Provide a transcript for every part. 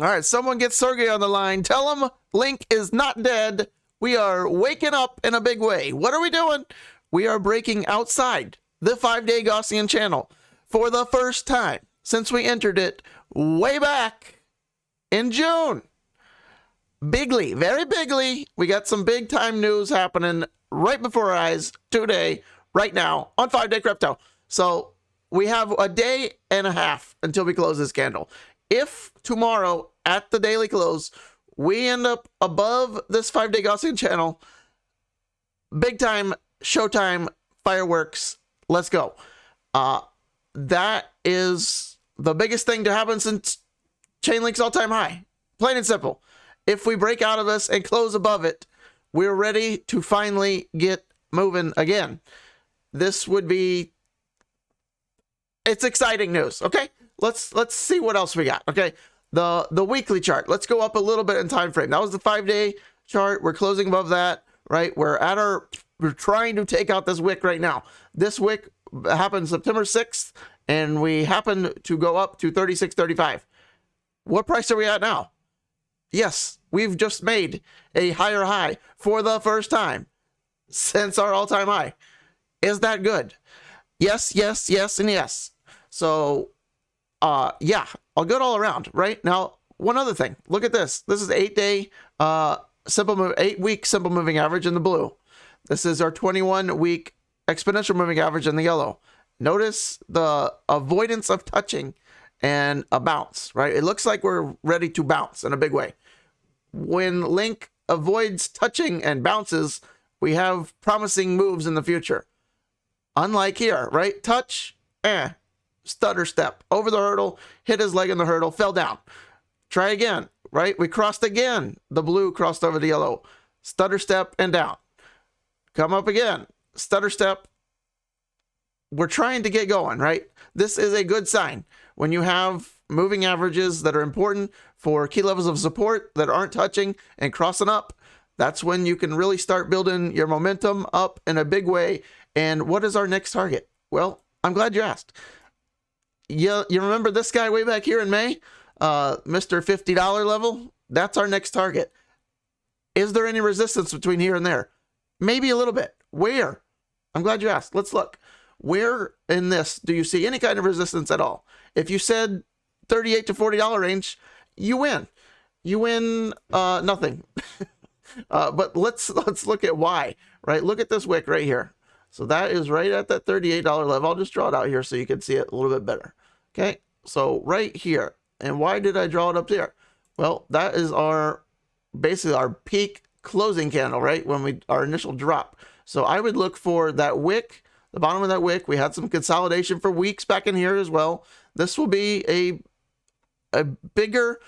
All right, someone get Sergey on the line. Tell him Link is not dead. We are waking up in a big way. What are we doing? We are breaking outside the 5-day Gaussian channel for the first time since we entered it way back in June. Bigly, very bigly. We got some big time news happening right before our eyes today, right now, on 5-day crypto. So we have a day and a half until we close this candle. If tomorrow at the daily close, we end up above this 5-day Gaussian channel, big time, showtime, fireworks, let's go. That is the biggest thing to happen since Chainlink's all-time high. Plain and simple. If we break out of this and close above it, we're ready to finally get moving again. This would be... It's exciting news, okay? Let's see what else we got, okay? The weekly chart. Let's go up a little bit in time frame. That was the 5-day chart. We're closing above that, right? We're trying to take out this wick right now. This wick happened September 6th, and we happen to go up to 36.35. What price are we at now? Yes, we've just made a higher high for the first time since our all-time high. Is that good? Yes, yes, yes, and yes. So, yeah, all good all around, right? Now, one other thing. Look at this. This is 8-day, 8-week simple moving average in the blue. This is our 21-week exponential moving average in the yellow. Notice the avoidance of touching and a bounce, right? It looks like we're ready to bounce in a big way. When Link avoids touching and bounces, we have promising moves in the future. Unlike here, right? Touch, stutter step, over the hurdle, hit his leg in the hurdle, fell down. Try again, right? We crossed again. The blue crossed over the yellow. Stutter step and down. Come up again. Stutter step. We're trying to get going, right? This is a good sign. When you have moving averages that are important for key levels of support that aren't touching and crossing up, that's when you can really start building your momentum up in a big way. And what is our next target? Well, I'm glad you asked. You remember this guy way back here in May? Mr. $50 level? That's our next target. Is there any resistance between here and there? Maybe a little bit. Where? I'm glad you asked. Let's look. Where in this do you see any kind of resistance at all? If you said $38 to $40 range, you win. You win nothing. But let's look at why, right? Look at this wick right here. So that is right at that $38 level. I'll just draw it out here so you can see it a little bit better. Okay, so right here. And why did I draw it up there? Well, that is basically our peak closing candle, right? When our initial drop. So I would look for that wick, the bottom of that wick. We had some consolidation for weeks back in here as well. This will be a bigger,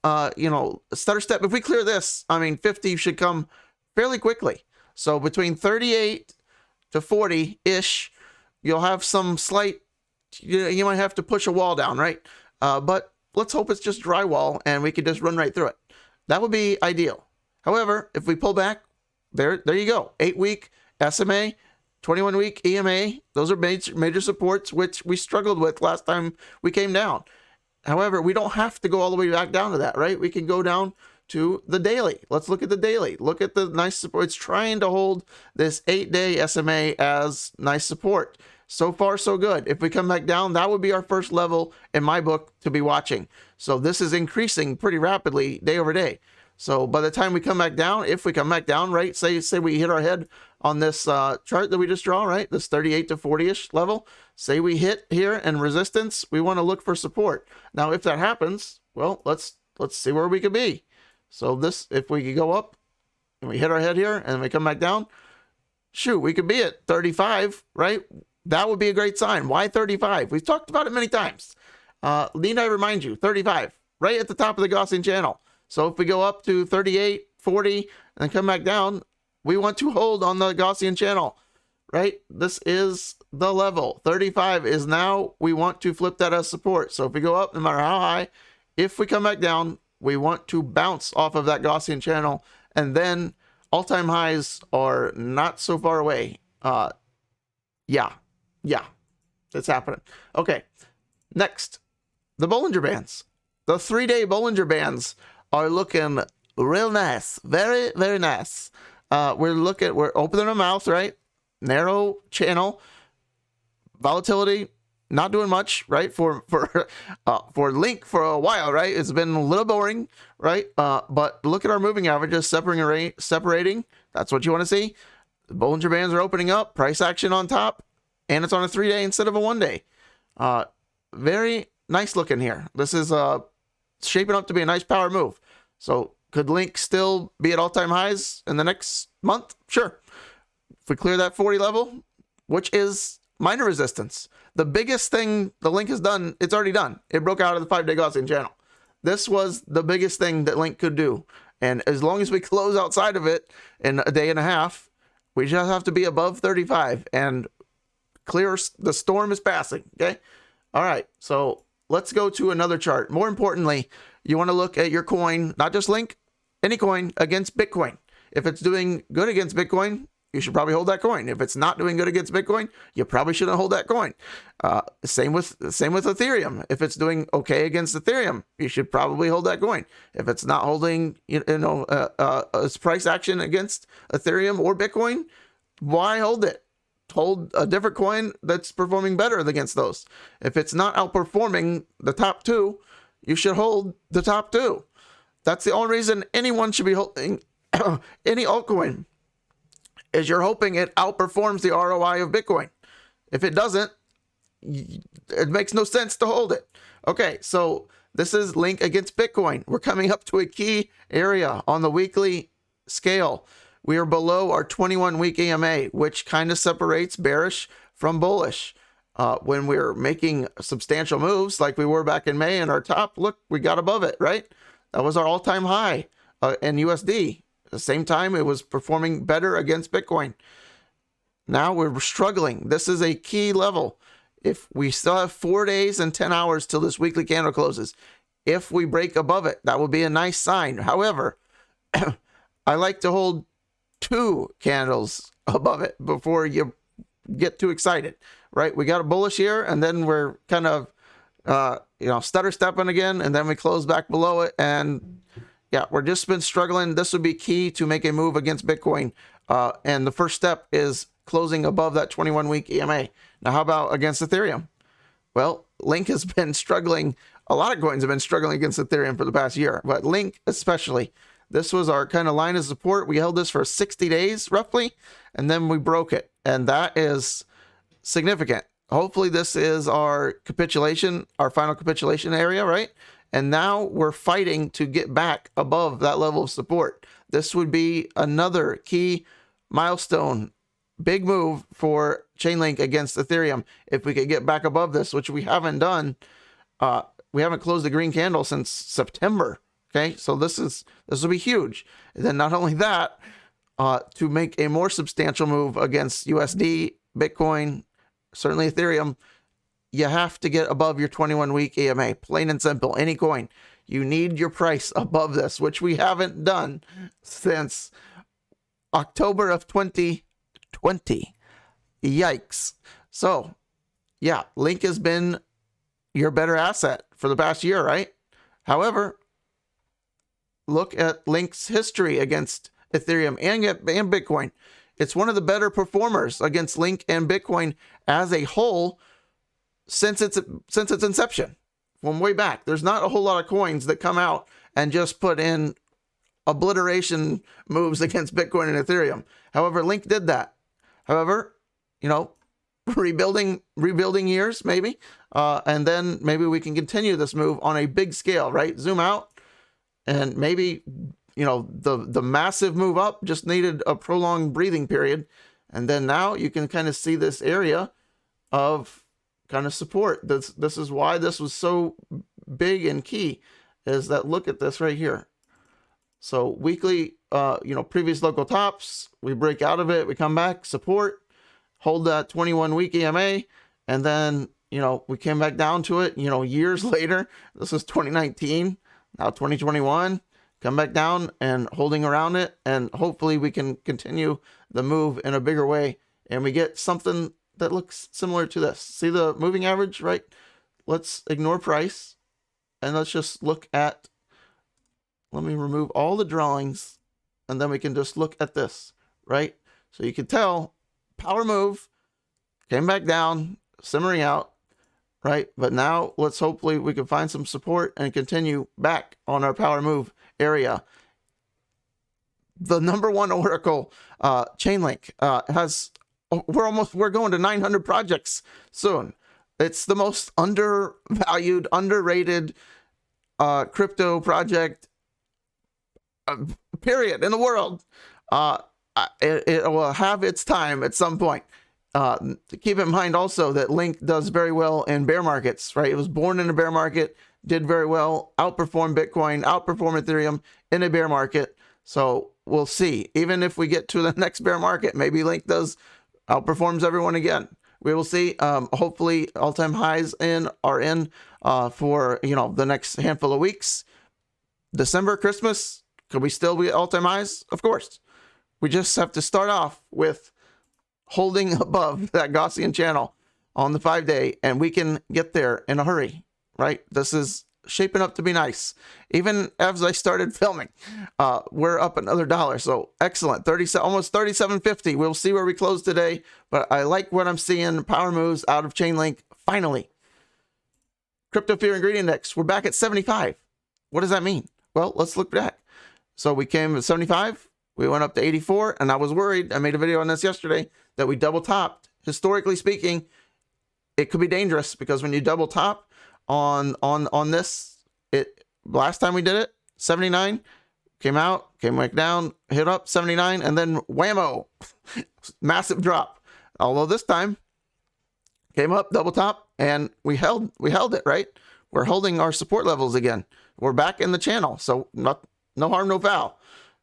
stutter step. If we clear this, 50 should come fairly quickly. So between 38 to 40-ish, you'll have some slight, you might have to push a wall down, right? But let's hope it's just drywall and we can just run right through it. That would be ideal. However, if we pull back, there you go. 8-week SMA, 21-week EMA. Those are major supports, which we struggled with last time we came down. However, we don't have to go all the way back down to that, right? We can go down to the daily. Let's look at the daily. Look at the nice support. It's trying to hold this 8-day SMA as nice support. So far, so good. If we come back down, that would be our first level in my book to be watching. So this is increasing pretty rapidly day over day. So by the time we come back down, if we come back down, right, say we hit our head on this chart that we just draw, right, this 38 to 40-ish level, say we hit here and resistance, we want to look for support. Now, if that happens, well, let's see where we could be. So this, if we could go up and we hit our head here and we come back down, shoot, we could be at 35, right? That would be a great sign. Why 35? We've talked about it many times. Need I remind you, 35, right at the top of the Gaussian channel. So if we go up to 38, 40, and then come back down, we want to hold on the Gaussian channel, right? This is the level. 35 is now, we want to flip that as support. So if we go up, no matter how high, if we come back down, we want to bounce off of that Gaussian channel, and then all-time highs are not so far away. Yeah, it's happening. Okay, next, the Bollinger Bands. The 3-day Bollinger Bands are looking real nice. Very, very nice. We're opening our mouth, right? Narrow channel. Volatility, not doing much, right? For Link for a while, right? It's been a little boring, right? But look at our moving averages separating. That's what you want to see. The Bollinger Bands are opening up, price action on top, and it's on a 3-day instead of a 1-day. Very nice looking here. This is shaping up to be a nice power move. So could Link still be at all-time highs in the next month? Sure. If we clear that 40 level, which is minor resistance, the biggest thing the Link has done, it's already done. It broke out of the 5-day Gaussian channel. This was the biggest thing that Link could do. And as long as we close outside of it in a day and a half, we just have to be above 35 and clear. The storm is passing. Okay. All right. So let's go to another chart. More importantly, you want to look at your coin, not just Link, any coin against Bitcoin. If it's doing good against Bitcoin, you should probably hold that coin. If it's not doing good against Bitcoin, you probably shouldn't hold that coin. Same with Ethereum. If it's doing okay against Ethereum, you should probably hold that coin. If it's not holding, its price action against Ethereum or Bitcoin, why hold it? Hold a different coin that's performing better against those. If it's not outperforming the top two, you should hold the top two. That's the only reason anyone should be holding any altcoin, is you're hoping it outperforms the ROI of Bitcoin. If it doesn't, it makes no sense to hold it. Okay, so this is Link against Bitcoin. We're coming up to a key area on the weekly scale. We are below our 21-week EMA, which kind of separates bearish from bullish. When we're making substantial moves like we were back in May and our top, look, we got above it, right? That was our all-time high in USD. At the same time, it was performing better against Bitcoin. Now we're struggling. This is a key level. If we still have 4 days and 10 hours till this weekly candle closes, if we break above it, that would be a nice sign. However, I like to hold 2 candles above it before you get too excited, right? We got a bullish here, and then we're kind of, stutter stepping again, and then we close back below it, and yeah, we're just been struggling. This would be key to make a move against Bitcoin. And the first step is closing above that 21-week EMA. Now, how about against Ethereum? Well, Link has been struggling. A lot of coins have been struggling against Ethereum for the past year, but Link especially. This was our kind of line of support. We held this for 60 days roughly, and then we broke it. And that is significant. Hopefully this is our capitulation, our final capitulation area, right? And now we're fighting to get back above that level of support. This would be another key milestone, big move for Chainlink against Ethereum. If we could get back above this, which we haven't done, we haven't closed the green candle since September. Okay, so this will be huge. And then not only that, to make a more substantial move against USD, Bitcoin, certainly Ethereum, you have to get above your 21-week EMA, plain and simple. Any coin, you need your price above this, which we haven't done since October of 2020. Yikes. So, yeah, Link has been your better asset for the past year, right? However, look at Link's history against Ethereum and Bitcoin. It's one of the better performers against Link and Bitcoin as a whole since its inception, from way back. There's not a whole lot of coins that come out and just put in obliteration moves against Bitcoin and Ethereum. However, Link did that. However, rebuilding years maybe, and then maybe we can continue this move on a big scale, right? Zoom out, and maybe the massive move up just needed a prolonged breathing period, and then now you can kind of see this area of kind of support. This is why this was so big and key, is that look at this right here. So weekly, previous local tops, we break out of it, we come back, support, hold that 21-week EMA, and then, we came back down to it, years later. This is 2019, now 2021, come back down and holding around it, and hopefully we can continue the move in a bigger way, and we get something that looks similar to this. See the moving average, right? Let's ignore price. and let's just look at, let me remove all the drawings, and then we can just look at this, right? So you can tell, power move, came back down, simmering out, right? But now let's hopefully we can find some support and continue back on our power move area. The number one oracle, Chainlink, we're going to 900 projects soon. It's the most undervalued, underrated crypto project, period, in the world. It will have its time at some point. Keep in mind also that Link does very well in bear markets, right? It was born in a bear market, did very well, outperformed Bitcoin, outperformed Ethereum in a bear market. So we'll see. Even if we get to the next bear market, maybe Link outperforms everyone again. We will see. Hopefully all-time highs are in for, the next handful of weeks. December, Christmas, could we still be at all-time highs? Of course. We just have to start off with holding above that Gaussian channel on the 5-day, and we can get there in a hurry, right? This is shaping up to be nice. Even as I started filming, we're up another $1. So excellent. Almost 37.50. We'll see where we close today, but I like what I'm seeing. Power moves out of Chainlink. Finally. Crypto Fear and Greed Index. We're back at 75. What does that mean? Well, let's look back. So we came at 75. We went up to 84, and I was worried. I made a video on this yesterday that we double topped. Historically speaking, it could be dangerous because when you double top on this, last time we did it, 79, came back down, hit up 79, and then whammo, massive drop. Although this time came up, double top, and we held it, right? We're holding our support levels again. We're back in the channel, so no harm, no foul.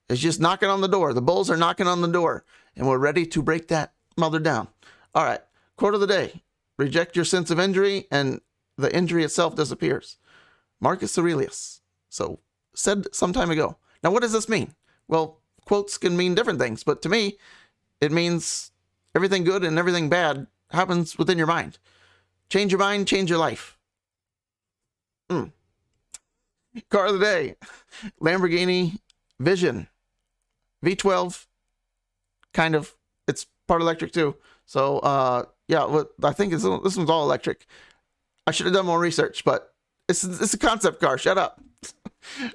It's just knocking on the door. The bulls are knocking on the door, and we're ready to break that mother down. All right, quote of the day: reject your sense of injury, and the injury itself disappears. Marcus Aurelius. So said some time ago. Now, what does this mean? Well, quotes can mean different things, but to me, it means everything good and everything bad happens within your mind. Change your mind, change your life. Car of the day: Lamborghini Vision V12. Kind of, it's part electric too. So yeah, I think this one's all electric. I should have done more research, but it's a concept car. Shut up.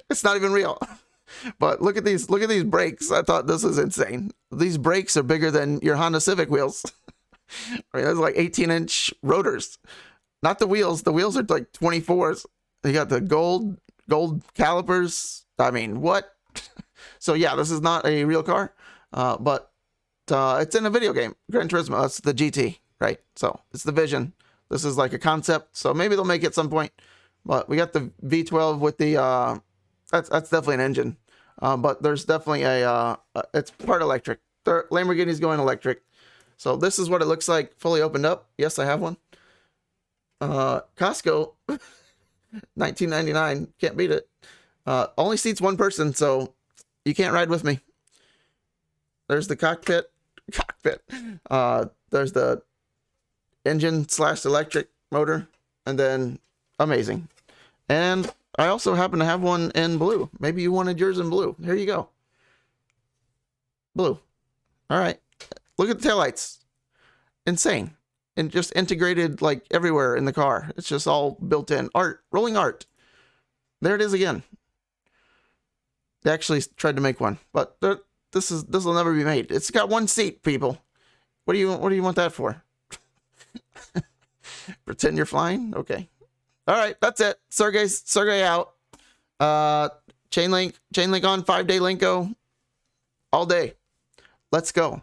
It's not even real. But look at these brakes. I thought this was insane. These brakes are bigger than your Honda Civic wheels. I mean, those are like 18-inch rotors. Not the wheels. The wheels are like 24s. They got the gold calipers. I mean, what? So yeah, this is not a real car, but it's in a video game, Gran Turismo. That's the GT, right? So it's the Vision. This is like a concept, so maybe they'll make it at some point. But we got the V12 with the that's definitely an engine, but there's definitely it's part electric. The Lamborghini's going electric. So this is what it looks like fully opened up. Yes, I have one. Costco, $19.99. Can't beat it. Only seats one person, so you can't ride with me. There's the cockpit. There's the engine / electric motor, and then amazing. And I also happen to have one in blue. Maybe you wanted yours in blue. Here you go. Blue. All right. Look at the taillights. Insane. And just integrated like everywhere in the car. It's just all built in. Art. Rolling art. There it is again. They actually tried to make one, but this will never be made. It's got one seat, people. What do you want that for? Pretend you're flying? Okay. All right, that's it. Sergey out. Chainlink on 5-day Linko all day. Let's go.